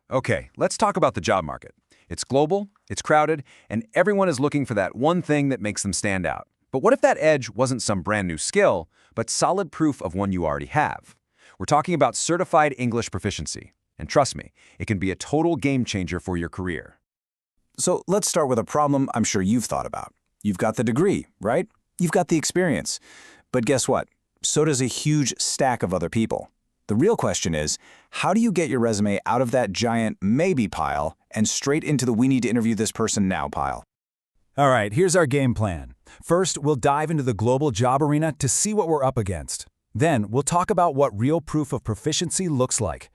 Okay, let's talk about the job market. It's global, it's crowded, and everyone is looking for that one thing that makes them stand out. But what if that edge wasn't some brand new skill, but solid proof of one you already have? We're talking about certified English proficiency. And trust me, it can be a total game changer for your career. So let's start with a problem I'm sure you've thought about. You've got the degree, right? You've got the experience. But guess what? So does a huge stack of other people. The real question is, how do you get your resume out of that giant maybe pile and straight into the we need to interview this person now pile? All right, here's our game plan. First, we'll dive into the global job arena to see what we're up against. Then, we'll talk about what real proof of proficiency looks like.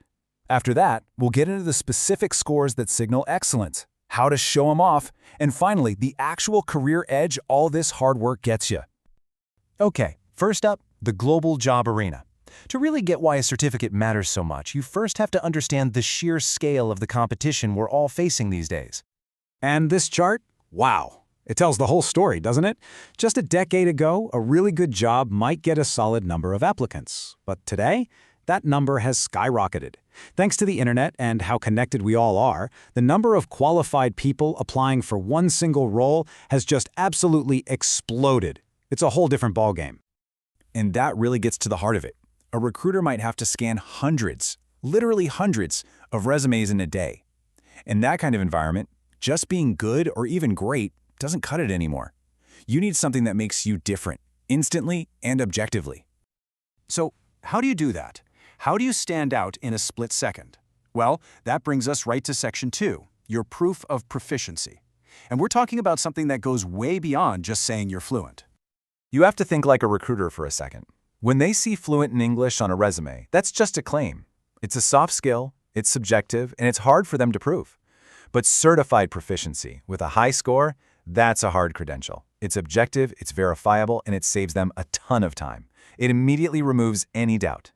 After that, we'll get into the specific scores that signal excellence, how to show them off, and finally, the actual career edge all this hard work gets you. Okay, first up, the global job arena. To really get why a certificate matters so much, you first have to understand the sheer scale of the competition we're all facing these days. And this chart? Wow. It tells the whole story, doesn't it? Just a decade ago, a really good job might get a solid number of applicants. But today, that number has skyrocketed. Thanks to the internet and how connected we all are, the number of qualified people applying for one single role has just absolutely exploded. It's a whole different ballgame. And that really gets to the heart of it. A recruiter might have to scan hundreds, literally hundreds, of resumes in a day. In that kind of environment, just being good or even great doesn't cut it anymore. You need something that makes you different, instantly and objectively. So, how do you do that? How do you stand out in a split second? Well, that brings us right to Section 2, your proof of proficiency. And we're talking about something that goes way beyond just saying you're fluent. You have to think like a recruiter for a second. When they see fluent in English on a resume, that's just a claim. It's a soft skill, it's subjective, and it's hard for them to prove. But certified proficiency with a high score, that's a hard credential. It's objective, it's verifiable, and it saves them a ton of time. It immediately removes any doubt.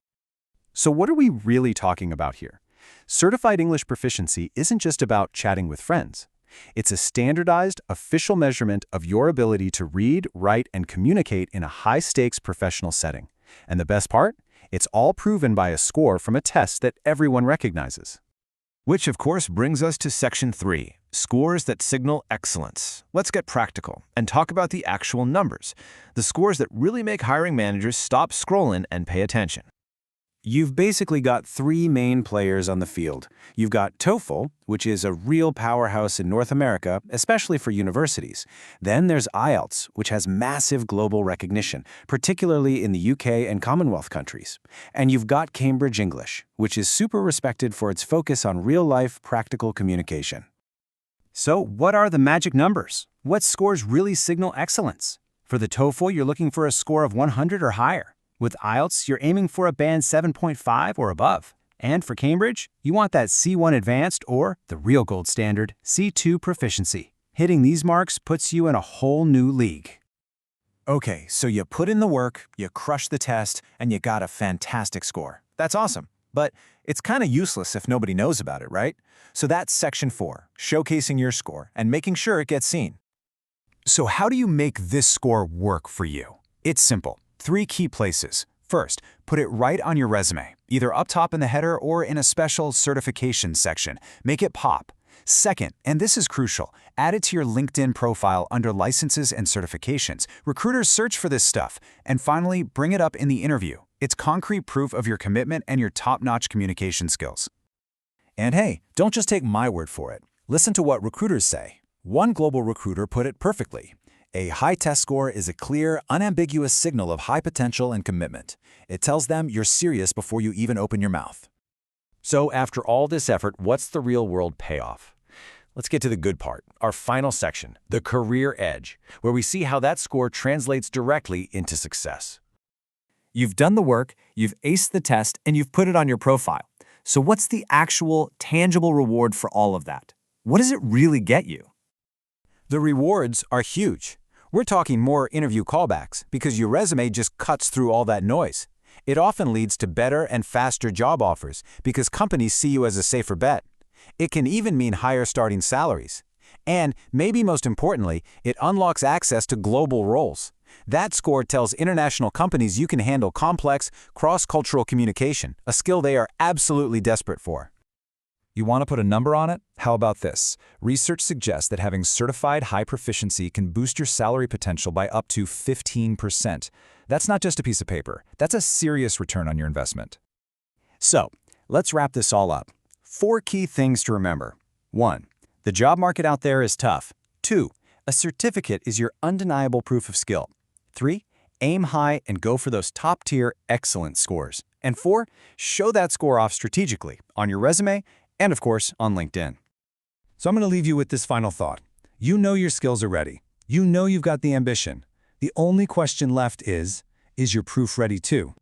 So what are we really talking about here? Certified English proficiency isn't just about chatting with friends. It's a standardized, official measurement of your ability to read, write, and communicate in a high-stakes professional setting. And the best part? It's all proven by a score from a test that everyone recognizes. Which, of course, brings us to Section 3, scores that signal excellence. Let's get practical and talk about the actual numbers, the scores that really make hiring managers stop scrolling and pay attention. You've basically got three main players on the field. You've got TOEFL, which is a real powerhouse in North America, especially for universities. Then there's IELTS, which has massive global recognition, particularly in the UK and Commonwealth countries. And you've got Cambridge English, which is super respected for its focus on real-life, practical communication. So what are the magic numbers? What scores really signal excellence? For the TOEFL, you're looking for a score of 100 or higher. With IELTS, you're aiming for a band 7.5 or above. And for Cambridge, you want that C1 Advanced or, the real gold standard, C2 Proficiency. Hitting these marks puts you in a whole new league. Okay, so you put in the work, you crush the test, and you got a fantastic score. That's awesome. But it's kind of useless if nobody knows about it, right? So that's Section 4, showcasing your score and making sure it gets seen. So how do you make this score work for you? It's simple. 3 key places. First, put it right on your resume, either up top in the header or in a special certification section. Make it pop. Second, and this is crucial, add it to your LinkedIn profile under licenses and certifications. Recruiters search for this stuff. And finally, bring it up in the interview. It's concrete proof of your commitment and your top-notch communication skills. And hey, don't just take my word for it. Listen to what recruiters say. One global recruiter put it perfectly. A high test score is a clear, unambiguous signal of high potential and commitment. It tells them you're serious before you even open your mouth. So after all this effort, what's the real-world payoff? Let's get to the good part, our final section, the career edge, where we see how that score translates directly into success. You've done the work, you've aced the test, and you've put it on your profile. So what's the actual, tangible reward for all of that? What does it really get you? The rewards are huge. We're talking more interview callbacks because your resume just cuts through all that noise. It often leads to better and faster job offers because companies see you as a safer bet. It can even mean higher starting salaries. And, maybe most importantly, it unlocks access to global roles. That score tells international companies you can handle complex, cross-cultural communication, a skill they are absolutely desperate for. You want to put a number on it? How about this? Research suggests that having certified high proficiency can boost your salary potential by up to 15%. That's not just a piece of paper. That's a serious return on your investment. So, let's wrap this all up. 4 key things to remember. 1. The job market out there is tough. 2. A certificate is your undeniable proof of skill. 3. Aim high and go for those top-tier excellent scores. And 4. Show that score off strategically on your resume and, of course, on LinkedIn. So I'm going to leave you with this final thought. You know your skills are ready. You know you've got the ambition. The only question left is your proof ready too?